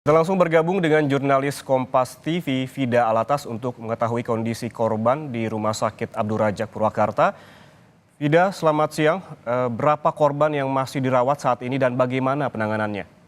Kita langsung bergabung dengan jurnalis Kompas TV, Vida Alatas, untuk mengetahui kondisi korban di Rumah Sakit Abdul Razak Purwakarta. Vida, selamat siang. Berapa korban yang masih dirawat saat ini dan bagaimana penanganannya?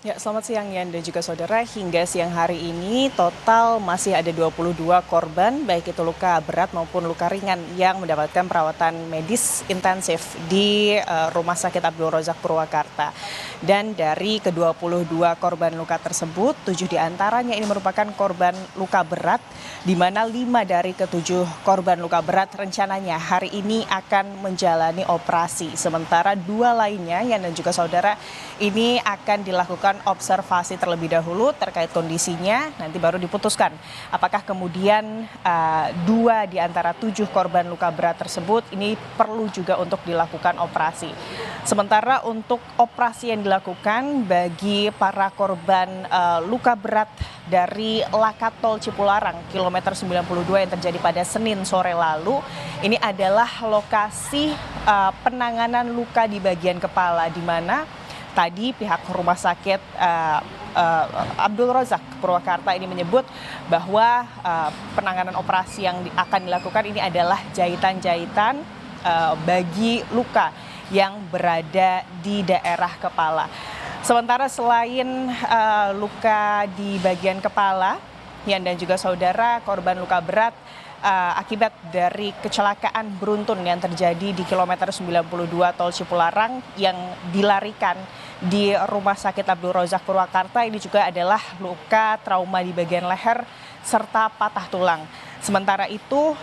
Ya, selamat siang Yan dan juga saudara. Hingga siang hari ini total masih ada 22 korban, baik itu luka berat maupun luka ringan yang mendapatkan perawatan medis intensif di Rumah Sakit Abdul Razak Purwakarta. Dan dari ke-22 korban luka tersebut, 7 diantaranya ini merupakan korban luka berat, di mana 5 dari ke-7 korban luka berat rencananya hari ini akan menjalani operasi. Sementara 2 lainnya, Yan dan juga saudara, ini akan dilakukan observasi terlebih dahulu terkait kondisinya, nanti baru diputuskan apakah kemudian 2 di antara 7 korban luka berat tersebut ini perlu juga untuk dilakukan operasi. Sementara untuk operasi yang dilakukan bagi para korban luka berat dari laka tol Cipularang kilometer 92 yang terjadi pada Senin sore lalu, ini adalah lokasi penanganan luka di bagian kepala, di mana tadi pihak Rumah Sakit Abdul Razak Purwakarta ini menyebut bahwa penanganan operasi yang akan dilakukan ini adalah jahitan-jahitan bagi luka yang berada di daerah kepala. Sementara selain luka di bagian kepala, Yan dan juga saudara, korban luka berat akibat dari kecelakaan beruntun yang terjadi di kilometer 92 tol Cipularang yang dilarikan di Rumah Sakit Abdul Razak Purwakarta, ini juga adalah luka trauma di bagian leher serta patah tulang. Sementara itu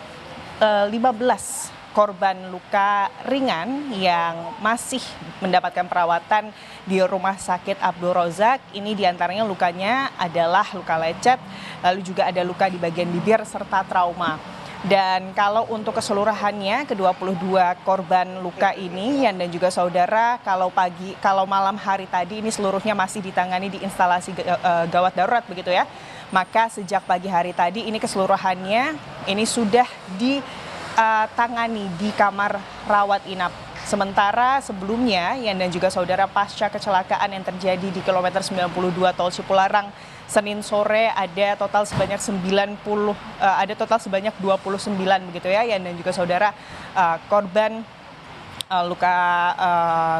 15 korban luka ringan yang masih mendapatkan perawatan di Rumah Sakit Abdul Razak, ini diantaranya lukanya adalah luka lecet, lalu juga ada luka di bagian bibir serta trauma. Dan kalau untuk keseluruhannya ke-22 korban luka ini, Yan dan juga saudara, kalau malam hari tadi ini seluruhnya masih ditangani di instalasi gawat darurat begitu ya. Maka sejak pagi hari tadi ini keseluruhannya ini sudah ditangani di kamar rawat inap. Sementara sebelumnya, Yan dan juga saudara, pasca kecelakaan yang terjadi di kilometer 92 tol Cipularang Senin sore ada total sebanyak 29 begitu ya, Yan dan juga saudara, korban luka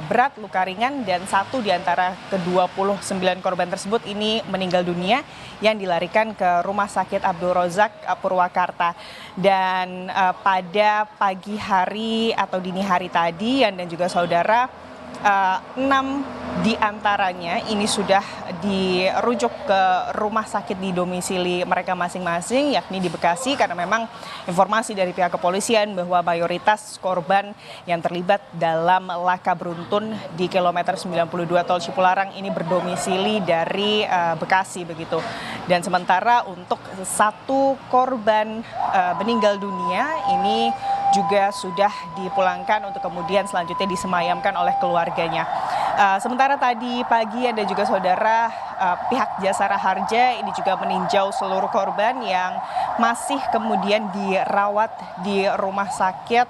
berat, luka ringan, dan 1 di antara ke-29 korban tersebut ini meninggal dunia yang dilarikan ke Rumah Sakit Abdul Razak Purwakarta. Dan pada pagi hari atau dini hari tadi, Yan dan juga saudara, 6 di antaranya ini sudah dirujuk ke rumah sakit di domisili mereka masing-masing, yakni di Bekasi, karena memang informasi dari pihak kepolisian bahwa mayoritas korban yang terlibat dalam laka beruntun di kilometer 92 tol Cipularang ini berdomisili dari Bekasi begitu. Dan sementara untuk 1 korban meninggal dunia ini juga sudah dipulangkan untuk kemudian selanjutnya disemayamkan oleh keluarganya. Sementara tadi pagi ada juga saudara, pihak Jasara Harja ini juga meninjau seluruh korban yang masih kemudian dirawat di Rumah Sakit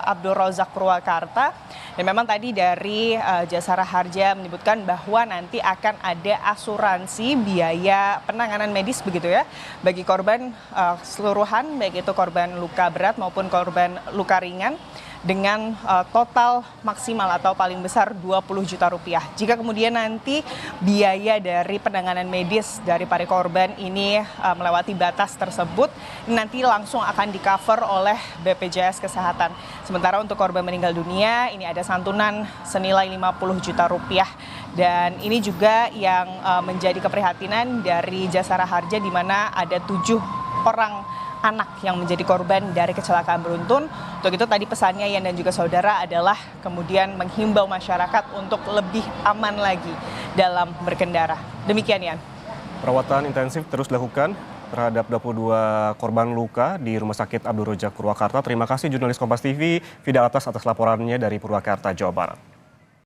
Abdul Razak Purwakarta. Dan memang tadi dari Jasara Harja menyebutkan bahwa nanti akan ada asuransi biaya penanganan medis begitu ya bagi korban keseluruhan, baik itu korban luka berat maupun korban luka ringan, dengan total maksimal atau paling besar 20 juta rupiah. Jika kemudian nanti biaya dari penanganan medis dari para korban ini melewati batas tersebut, nanti langsung akan di-cover oleh BPJS Kesehatan. Sementara untuk korban meninggal dunia ini ada santunan senilai 50 juta rupiah. Dan ini juga yang menjadi keprihatinan dari Jasara Harja, di mana ada 7 orang anak yang menjadi korban dari kecelakaan beruntun. Untuk itu tadi pesannya, Yan dan juga saudara, adalah kemudian menghimbau masyarakat untuk lebih aman lagi dalam berkendara. Demikian, Yan. Perawatan intensif terus dilakukan terhadap 22 korban luka di Rumah Sakit Abdul Razak Purwakarta. Terima kasih jurnalis Kompas TV, Vida Alatas, atas laporannya dari Purwakarta, Jawa Barat.